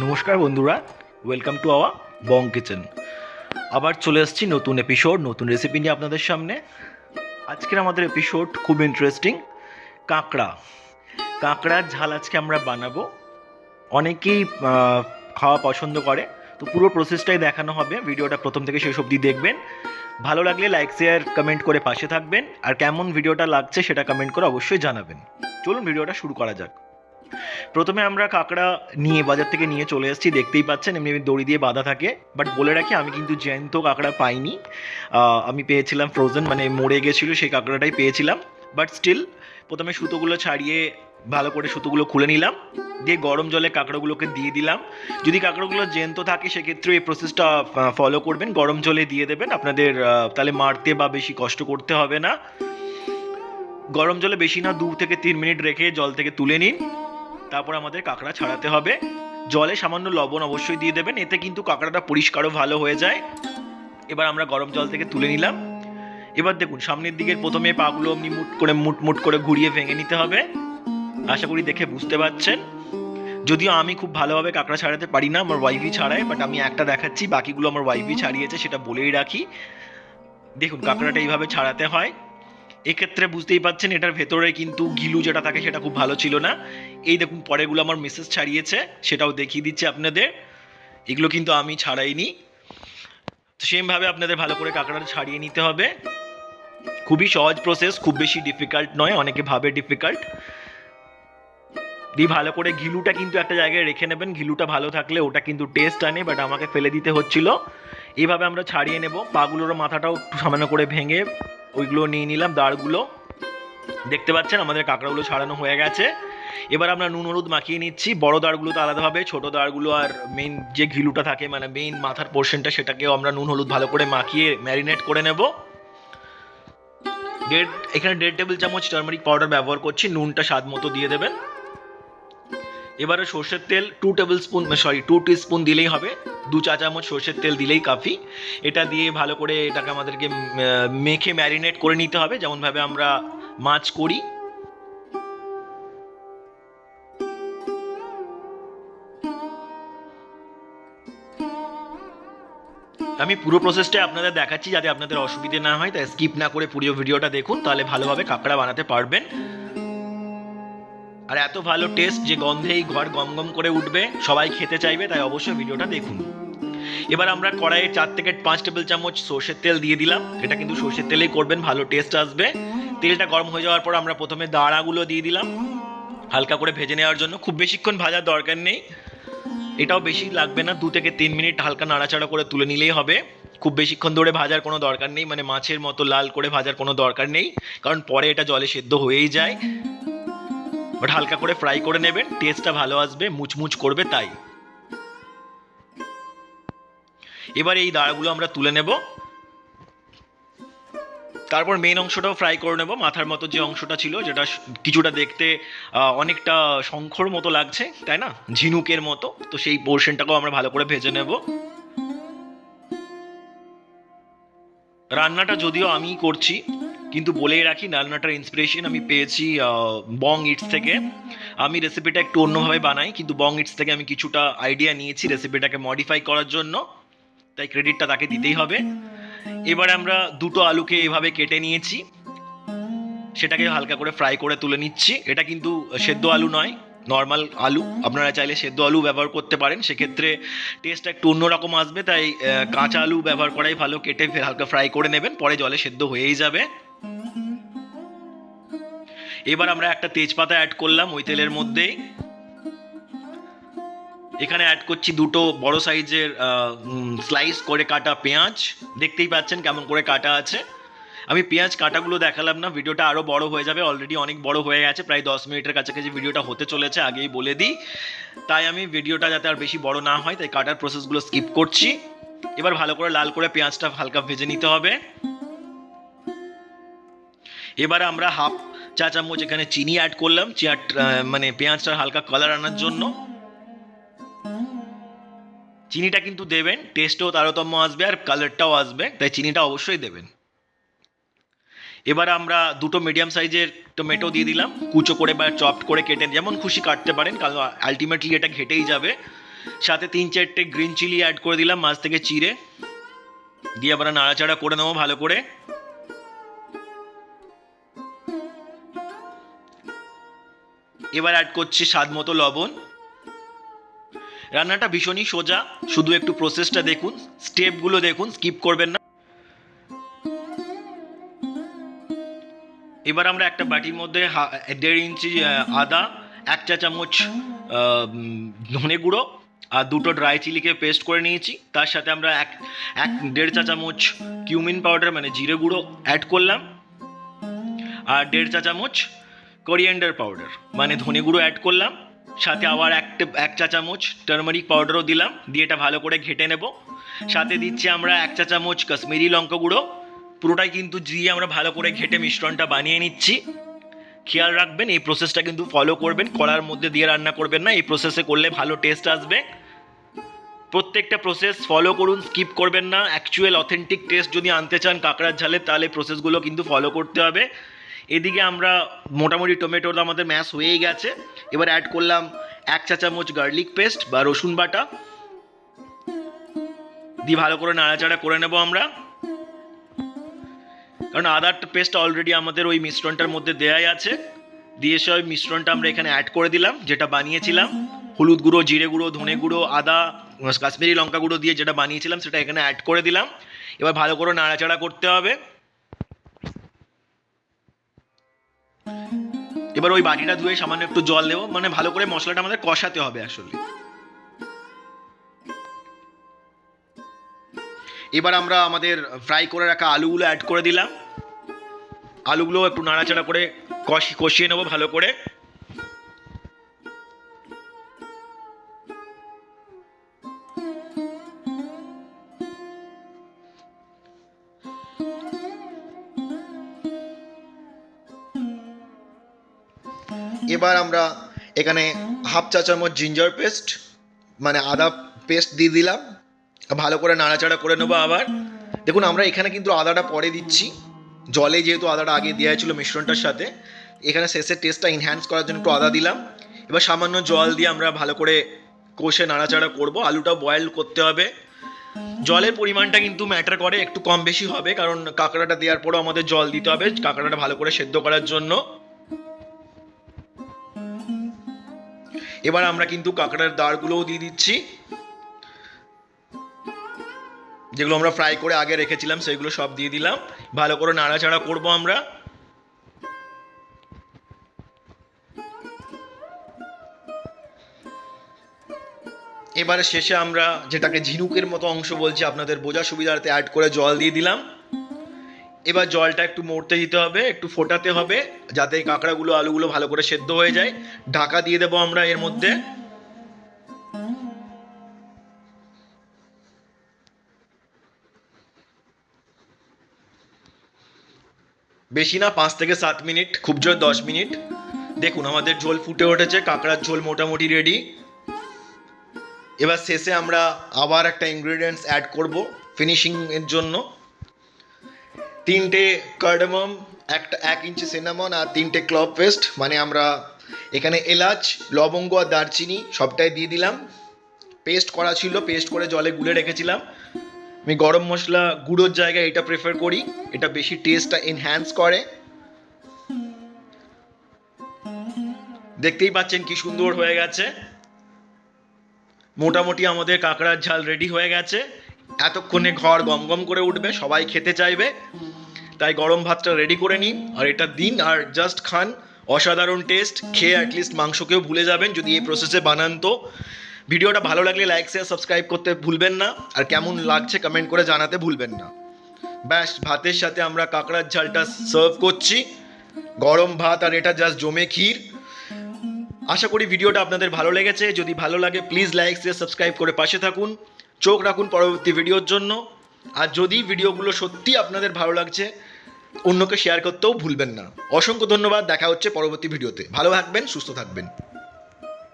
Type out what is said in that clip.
নমস্কার বন্ধুরা, welcome to our Bong kitchen. আবার চলে এসেছি নতুন এপিসোড, নতুন রেসিপি নিয়ে আপনাদের সামনে। আজকের আমাদের এপিসোড খুব ইন্টারেস্টিং। কাঁকড়া কাঁকড়ার ঝাল আজকে আমরা বানাবো। অনেকেই খাওয়া পছন্দ করে, তো পুরো প্রসেসটাই দেখানো হবে। ভিডিওটা প্রথম থেকে শেষ অবধি দেখবেন। ভালো লাগলে লাইক শেয়ার কমেন্ট করে পাশে থাকবেন, আর কেমন ভিডিওটা লাগছে সেটা কমেন্ট করে অবশ্যই জানাবেন। চলুন ভিডিওটা শুরু করা যাক। প্রথমে আমরা কাঁকড়া নিয়ে বাজার থেকে নিয়ে চলে এসেছি, দেখতেই পাচ্ছেন এমনি এমনি দড়ি দিয়ে বাঁধা থাকে। বাট বলে রাখি, আমি কিন্তু জ্যান্ত কাঁকড়া পাইনি। আমি পেয়েছিলাম ফ্রোজেন, মানে মরে গেছিলো সেই কাঁকড়াটাই পেয়েছিলাম। বাট স্টিল প্রথমে সুতোগুলো ছাড়িয়ে ভালো করে সুতোগুলো খুলে নিলাম, দিয়ে গরম জলে কাঁকড়াগুলোকে দিয়ে দিলাম। যদি কাঁকড়াগুলো জ্যান্ত থাকে সেক্ষেত্রে এই প্রসেসটা ফলো করবেন, গরম জলে দিয়ে দেবেন। আপনাদের তাহলে মারতে বা বেশি কষ্ট করতে হবে না। গরম জলে বেশি না 2 থেকে 3 মিনিট রেখে জল থেকে তুলে নিন। তারপর আমাদের কাঁকড়া ছাড়াতে হবে। জলে সামান্য লবণ অবশ্যই দিয়ে দেবেন, এতে কিন্তু কাঁকড়াটা পরিষ্কারও ভালো হয়ে যায়। এবার আমরা গরম জল থেকে তুলে নিলাম। এবার দেখুন, সামনের দিকের প্রথমে পাগুলো এমনি মুট করে ঘুরিয়ে ভেঙে নিতে হবে। আশা করি দেখে বুঝতে পারছেন। যদিও আমি খুব ভালোভাবে কাঁকড়া ছাড়াতে পারি না, আমার ওয়াইফই ছাড়ায়। বাট আমি একটা দেখাচ্ছি, বাকিগুলো আমার ওয়াইফই ছাড়িয়েছে, সেটা বলেই রাখি। দেখুন কাঁকড়াটা এইভাবে ছাড়াতে হয়। এক্ষেত্রে বুঝতেই পাচ্ছেন এটার ভেতরে কিন্তু গিলু যেটা থাকে সেটা খুব ভালো ছিল না। এই দেখুন পরেগুলো আমার মিসেস ছাড়িয়েছে, সেটাও দেখিয়ে দিচ্ছি আপনাদের। এগুলো কিন্তু আমি ছাড়াইনি। তো সেমভাবে আপনাদের ভালো করে কাঁকড়াটা ছাড়িয়ে নিতে হবে। খুবই সহজ প্রসেস, খুব বেশি ডিফিকাল্ট নয়, অনেকে ভাবে ডিফিকাল্ট। দিয়ে ভালো করে ঘিলুটা কিন্তু একটা জায়গায় রেখে নেবেন, ঘিলুটা ভালো থাকলে ওটা কিন্তু টেস্ট আনে। বাট আমাকে ফেলে দিতে হচ্ছিল। এইভাবে আমরা ছাড়িয়ে নেব। পাগুলোর মাথাটাও একটু সামান্য করে ভেঙে ওইগুলো নিয়ে নিলাম, দাঁড়গুলো। দেখতে পাচ্ছেন আমাদের কাঁকড়াগুলো ছাড়ানো হয়ে গেছে। এবার আমরা নুন হলুদ মাখিয়ে নিচ্ছি। বড় দাঁড়গুলো তো আলাদা হবে, ছোট দাঁড়গুলো আর মেইন যে ঘিলুটা থাকে, মানে মেইন মাথার পোর্শনটা, সেটাকেও আমরা নুন হলুদ ভালো করে মাখিয়ে ম্যারিনেট করে নেব। এখানে 1.5 টেবিল চামচ টার্মারিক পাউডার ব্যবহার করছি, নুনটা স্বাদ মতো দিয়ে দেবেন। এবারে সর্ষের তেল 2 টিস্পুন দিলেই হবে, 2 চা চামচ সর্ষের তেল দিলেই কাফি। এটা দিয়ে ভালো করে এটাকে আমাদেরকে মেখে ম্যারিনেট করে নিতে হবে, যেমনভাবে আমরা মাছ করি। আমি পুরো প্রসেসটা আপনাদের দেখাচ্ছি যাতে আপনাদের অসুবিধে না হয়, তাই স্কিপ না করে পুরো ভিডিওটা দেখুন, তাহলে ভালোভাবে কাঁকড়া বানাতে পারবেন। আর এত ভালো টেস্ট যে গন্ধেই ঘর গম গম করে উঠবে, সবাই খেতে চাইবে, তাই অবশ্যই ভিডিওটা দেখুন। এবার আমরা কড়াইয়ে 4 থেকে 5 টেবিল চামচ সর্ষের তেল দিয়ে দিলাম। এটা কিন্তু সর্ষের তেলেই করবেন, ভালো টেস্ট আসবে। তেলটা গরম হয়ে যাওয়ার পর আমরা প্রথমে দাঁড়াগুলো দিয়ে দিলাম হালকা করে ভেজে নেওয়ার জন্য। খুব বেশিক্ষণ ভাজার দরকার নেই, এটাও বেশি লাগবে না, 2 থেকে 3 মিনিট হালকা নাড়াচাড়া করে তুলে নিলেই হবে। খুব বেশিক্ষণ ধরে ভাজার কোনো দরকার নেই, মানে মাছের মতো লাল করে ভাজার কোনো দরকার নেই, কারণ পরে এটা জলে সেদ্ধ হয়েই যায়। বাট হালকা করে ফ্রাই করে নেবেন, টেস্টটা ভালো আসবে, মুচমুচ করবে তাই। এবার এই দাঁড়াগুলো আমরা তুলে নেব। তারপর মেন অংশটাও ফ্রাই করে নেব। মাথার মতো যে অংশটা ছিল, যেটা কিছুটা দেখতে অনেকটা শঙ্খর মতো লাগছে, তাই না, ঝিনুকের মতো, তো সেই পোর্শনটাকেও আমরা ভালো করে ভেজে নেব। রান্নাটা যদিও আমি করছি, কিন্তু বলেই রাখি রান্নাটার ইন্সপিরেশন আমি পেয়েছি বং ইটস থেকে। আমি রেসিপিটা একটু অন্যভাবে বানাই, কিন্তু বং ইটস থেকে আমি কিছুটা আইডিয়া নিয়েছি রেসিপিটাকে মডিফাই করার জন্য, তাই ক্রেডিটটা তাকে দিতেই হবে। এবার আমরা দুটো আলুকে এভাবে কেটে নিয়েছি, সেটাকে হালকা করে ফ্রাই করে তুলে নিচ্ছি। এটা কিন্তু সেদ্ধ আলু নয়, নর্মাল আলু। আপনারা চাইলে সেদ্ধ আলু ব্যবহার করতে পারেন, সেক্ষেত্রে টেস্টটা একটু অন্যরকম আসবে, তাই কাঁচা আলু ব্যবহার করাই ভালো। কেটে হালকা ফ্রাই করে নেবেন, পরে জলে সেদ্ধ হয়েই যাবে। এবার আমরা একটা তেজপাতা অ্যাড করলাম ওই তেলের মধ্যেই। এখানে অ্যাড করছি দুটো বড় সাইজের স্লাইস করে কাটা পেঁয়াজ। দেখতেই পাচ্ছেন কেমন করে কাটা আছে। আমি পেঁয়াজ কাটাগুলো দেখালাম না, ভিডিওটা আরও বড় হয়ে যাবে, অলরেডি অনেক বড় হয়ে গেছে, প্রায় 10 মিনিটের কাছাকাছি ভিডিওটা হতে চলেছে, আগেই বলে দিই। তাই আমি ভিডিওটা যাতে আর বেশি বড় না হয়, তাই কাটার প্রসেসগুলো স্কিপ করছি। এবার ভালো করে লাল করে পেঁয়াজটা হালকা ভেজে নিতে হবে। এবার আমরা 1/2 চা চামচ এখানে চিনি অ্যাড করলাম, মানে পেঁয়াজটার হালকা কালার আনার জন্য। চিনিটা কিন্তু দেবেন, টেস্টও তারতম্য আসবে আর কালারটাও আসবে, তাই চিনিটা অবশ্যই দেবেন। এবার আমরা দুটো মিডিয়াম সাইজের টমেটো দিয়ে দিলাম, কুচো করে বা চপড করে কেটে, যেমন খুশি কাটতে পারেন, কারণ আলটিমেটলি এটা ঘেটেই যাবে। সাথে 3-4টে গ্রিন চিলি অ্যাড করে দিলাম মাছ থেকে চিড়ে, দিয়ে আবার নাড়াচাড়া করে নেবো ভালো করে। এবার অ্যাড করছি স্বাদ মতো লবণ। রান্নাটা ভীষণই সোজা, শুধু একটু প্রসেসটা দেখুন, স্টেপগুলো দেখুন, স্কিপ করবেন না। এবার আমরা একটা বাটির মধ্যে 1.5 ইঞ্চি আদা, 1 চা চামচ ধনে গুঁড়ো আর 2টো ড্রাই চিলিকে পেস্ট করে নিয়েছি। তার সাথে আমরা 1.5 চা চামচ কিউমিন পাউডার মানে জিরে গুঁড়ো অ্যাড করলাম, আর 1.5 চা চামচ কোরিয়েন্ডার পাউডার মানে ধনে গুঁড়ো অ্যাড করলাম। সাথে আবার 1 চা চামচ টারমারিক পাউডারও দিলাম, দিয়ে এটা ভালো করে ঘেটে নেব। সাথে দিচ্ছি আমরা 1 চা চামচ কাশ্মীরি লঙ্কা গুঁড়ো। পুরোটাই কিন্তু দিয়ে আমরা ভালো করে ঘেটে মিশ্রণটা বানিয়ে নিচ্ছি। খেয়াল রাখবেন এই প্রসেসটা কিন্তু ফলো করবেন, কড়ার মধ্যে দিয়ে রান্না করবেন না, এই প্রসেসে করলে ভালো টেস্ট আসবে। প্রত্যেকটা প্রসেস ফলো করুন, স্কিপ করবেন না। অ্যাকচুয়াল অথেন্টিক টেস্ট যদি আনতে চান কাঁকড়ার ঝালে, তাহলে প্রসেসগুলো কিন্তু ফলো করতে হবে। এদিকে আমরা মোটামুটি টমেটোটা আমাদের ম্যাশ হয়েই গেছে। এবার অ্যাড করলাম 1 চা চামচ গার্লিক পেস্ট বা রসুন বাটা, দিয়ে ভালো করে নাড়াচাড়া করে নেব আমরা। কারণ আদার পেস্টটা অলরেডি আমাদের ওই মিশ্রণটার মধ্যে দেয়াই আছে। দিয়ে সব মিশ্রণটা আমরা এখানে অ্যাড করে দিলাম যেটা বানিয়েছিলাম, হলুদ গুঁড়ো, জিরে গুঁড়ো, ধনে গুঁড়ো, আদা, কাশ্মীরি লঙ্কা গুঁড়ো দিয়ে যেটা বানিয়েছিলাম সেটা এখানে অ্যাড করে দিলাম। এবার ভালো করে নাড়াচাড়া করতে হবে। এবার ওই বাটিটা ধুয়ে সামান্য একটু জল দেবো, মানে ভালো করে মশলাটা আমাদের কষাতে হবে আসলে। এবার আমরা আমাদের ফ্রাই করে রাখা আলুগুলো অ্যাড করে দিলাম। আলুগুলো একটু নাড়াচাড়া করে কষিয়ে নেবো ভালো করে। এবার আমরা এখানে 1/2 চা চামচ জিঞ্জার পেস্ট মানে আদা পেস্ট দিয়ে দিলাম, ভালো করে নাড়াচাড়া করে নেবো আবার। দেখুন আমরা এখানে কিন্তু আদাটা পরে দিচ্ছি, জলে যেহেতু আদাটা আগে দেওয়া ছিল মিশ্রণটার সাথে, এখানে শেষের টেস্টটা এনহ্যান্স করার জন্য একটু আদা দিলাম। এবার সামান্য জল দিয়ে আমরা ভালো করে কষে নাড়াচাড়া করব। আলুটা বয়েল করতে হবে, জলের পরিমাণটা কিন্তু ম্যাটার করে, একটু কম বেশি হবে, কারণ কাঁকড়াটা দেওয়ার পরেও আমাদের জল দিতে হবে কাঁকড়াটা ভালো করে সেদ্ধ করার জন্য। এবার আমরা কিন্তু কাঁকড়ার দাঁড়গুলোও দিয়ে দিচ্ছি, যেগুলো আমরা ফ্রাই করে আগে রেখেছিলাম সেইগুলো সব দিয়ে দিলাম। ভালো করে নাড়াচাড়া করব আমরা। এবারে শেষে আমরা যেটাকে ঝিনুকের মতো অংশ বলছি আপনাদের বোঝার সুবিধার্থে অ্যাড করে জল দিয়ে দিলাম। এবার জলটা একটু মরতে দিতে হবে, একটু ফোটাতে হবে, যাতে কাঁকড়াগুলো আলুগুলো ভালো করে সেদ্ধ হয়ে যায়। ঢাকা দিয়ে দেবো আমরা এর মধ্যে। বেশি না, 5 থেকে 7 মিনিট, খুব জোর 10 মিনিট। দেখুন আমাদের ঝোল ফুটে উঠেছে, কাঁকড়ার ঝোল মোটামুটি রেডি। এবার শেষে আমরা আবার একটা ইনগ্রেডিয়েন্টস অ্যাড করব ফিনিশিং এর জন্য। 3টে কার্ডামম, 1 ইঞ্চি সিনামন আর 3টে ক্লভ পেস্ট, মানে আমরা এখানে এলাচ, লবঙ্গ আর দারচিনি সবটাই দিয়ে দিলাম। পেস্ট করা ছিল, পেস্ট করে জলে গুলে রেখেছিলাম। আমি গরম মশলা গুঁড়োর জায়গায় এটা প্রেফার করি, এটা বেশি টেস্টটা এনহ্যান্স করে। দেখতেই পাচ্ছেন কি সুন্দর হয়ে গেছে। মোটামুটি আমাদের কাঁকড়ার ঝাল রেডি হয়ে গেছে। এতক্ষণে ঘর গম গম করে উঠবে, সবাই খেতে চাইবে, তাই গরম ভাতটা রেডি করে নিন আর এটা দিন আর জাস্ট খান। অসাধারণ টেস্ট, খেয়ে অ্যাটলিস্ট মাংসকেও ভুলে যাবেন যদি এই প্রসেসে বানান। তো ভিডিওটা ভালো লাগলে লাইক শেয়ার সাবস্ক্রাইব করতে ভুলবেন না, আর কেমন লাগছে কমেন্ট করে জানাতে ভুলবেন না। ব্যাস, ভাতের সাথে আমরা কাঁকড়ার ঝালটা সার্ভ করছি, গরম ভাত আর এটা জাস্ট জমে ক্ষীর। আশা করি ভিডিওটা আপনাদের ভালো লেগেছে। যদি ভালো লাগে প্লিজ লাইক শেয়ার সাবস্ক্রাইব করে পাশে থাকুন, চোখ রাখুন পরবর্তী ভিডিওর জন্য। আর যদি ভিডিওগুলো সত্যি আপনাদের ভালো লাগছে অন্যকে শেয়ার করতেও ভুলবেন না। অসংখ্য ধন্যবাদ, দেখা হচ্ছে পরবর্তী ভিডিওতে। ভালো থাকবেন, সুস্থ থাকবেন।